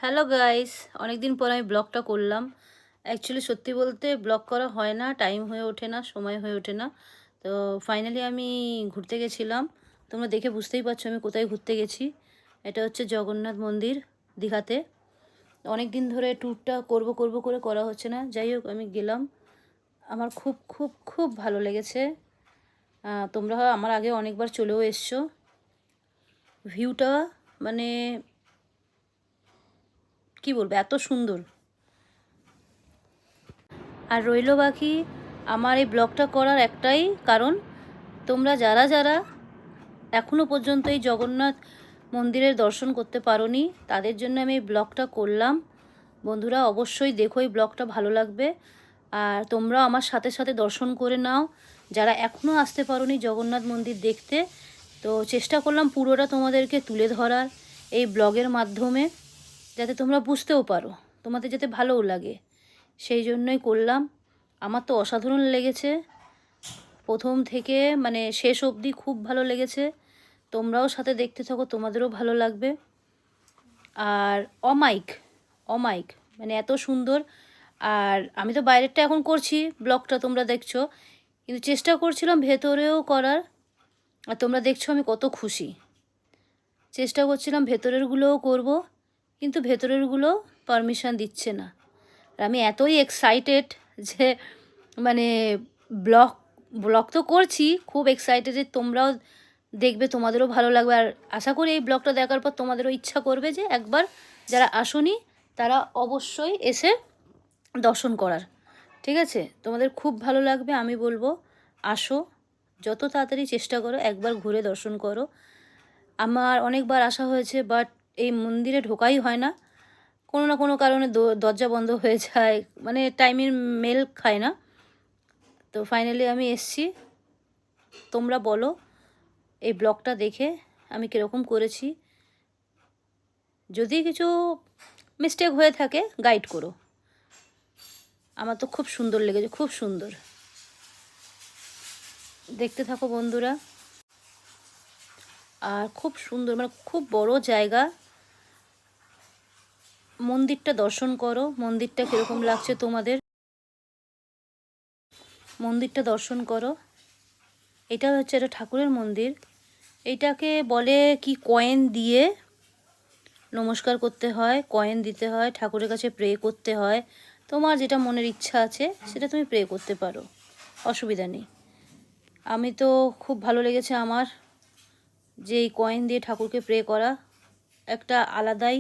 Hello guys, অনেকদিন পর আমি ব্লগটা করলাম। অ্যাকচুয়ালি সত্যি বলতে ব্লগ করা হয় না, টাইম হয়ে ওঠে না, সময় হয়ে ওঠে না। তো ফাইনালি আমি ঘুরতে গেছিলাম। তোমরা দেখে বুঝতেই পারছো আমি কোথায় ঘুরতে গেছি। এটা হচ্ছে জগন্নাথ মন্দির, দীঘাতে। অনেক দিন ধরে ট্যুরটা করব করব করে করা হচ্ছে না, যাই হোক আমি গেলাম। আমার খুব খুব খুব ভালো লেগেছে। তোমরা আমার আগে অনেকবার চলেও এসছো। ভিউটা মানে কি বলবো, এত সুন্দর। আর রইল বাকি আমার এই ব্লগটা করার একটাই কারণ, তোমরা যারা যারা এখনও পর্যন্ত এই জগন্নাথ মন্দিরের দর্শন করতে পারোনি তাদের জন্য আমি এই ব্লগটা করলাম। বন্ধুরা অবশ্যই দেখো, এই ব্লগটা ভালো লাগবে। আর তোমরাও আমার সাথে সাথে দর্শন করে নাও যারা এখনও আসতে পারোনি জগন্নাথ মন্দির দেখতে। তো চেষ্টা করলাম পুরোটা তোমাদেরকে তুলে ধরার এই ব্লগের মাধ্যমে, যাতে তোমরা বুঝতেও পারো, তোমাদের যাতে ভালোও লাগে, সেই জন্যই করলাম। আমার তো অসাধারণ লেগেছে, প্রথম থেকে মানে শেষ অবধি খুব ভালো লেগেছে। তোমরাও সাথে দেখতে থাকো, তোমাদেরও ভালো লাগবে। আর অমাইক অমাইক মানে এত সুন্দর। আর আমি তো বাইরেরটা এখন করছি, ব্লগটা তোমরা দেখছো, কিন্তু চেষ্টা করছিলাম ভেতরেও করার। আর তোমরা দেখছো আমি কত খুশি। চেষ্টা করছিলাম ভেতরেরগুলোও করব, কিন্তু ভেতরেরগুলো পারমিশন দিচ্ছে না। আর আমি এতই এক্সাইটেড যে মানে ব্লগ ব্লগ তো করছি, খুব এক্সাইটেড যে তোমরাও দেখবে, তোমাদেরও ভালো লাগবে। আর আশা করি এই ব্লগটা দেখার পর তোমাদেরও ইচ্ছা করবে যে একবার, যারা আসোনি তারা অবশ্যই এসে দর্শন করার। ঠিক আছে, তোমাদের খুব ভালো লাগবে। আমি বলবো আসো, যত তাড়াতাড়ি চেষ্টা করো একবার ঘুরে দর্শন করো। আমার অনেকবার আসা হয়েছে, বাট এই মন্দিরে ঢোকাই হয় না, কোনো না কোনো কারণে দরজা বন্ধ হয়ে যায়, মানে টাইমের মেল খায় না। তো ফাইনালি আমি এসছি। তোমরা বলো এই ব্লগটা দেখে আমি কীরকম করেছি, যদি কিছু মিস্টেক হয়ে থাকে গাইড করো। আমার তো খুব সুন্দর লেগেছে, খুব সুন্দর। দেখতে থাকো বন্ধুরা। আর খুব সুন্দর, মানে খুব বড় জায়গা। মন্দিরটা দর্শন করো, মন্দিরটা কীরকম লাগছে তোমাদের, মন্দিরটা দর্শন করো। এটা হচ্ছে একটা ঠাকুরের মন্দির। এইটাকে বলে কি, কয়েন দিয়ে নমস্কার করতে হয়, কয়েন দিতে হয়, ঠাকুরের কাছে প্রে করতে হয়। তোমার যেটা মনের ইচ্ছা আছে সেটা তুমি প্রে করতে পারো, অসুবিধা নেই। আমি তো খুব ভালো লেগেছে আমার যে এই কয়েন দিয়ে ঠাকুরকে প্রে করা, একটা আলাদাই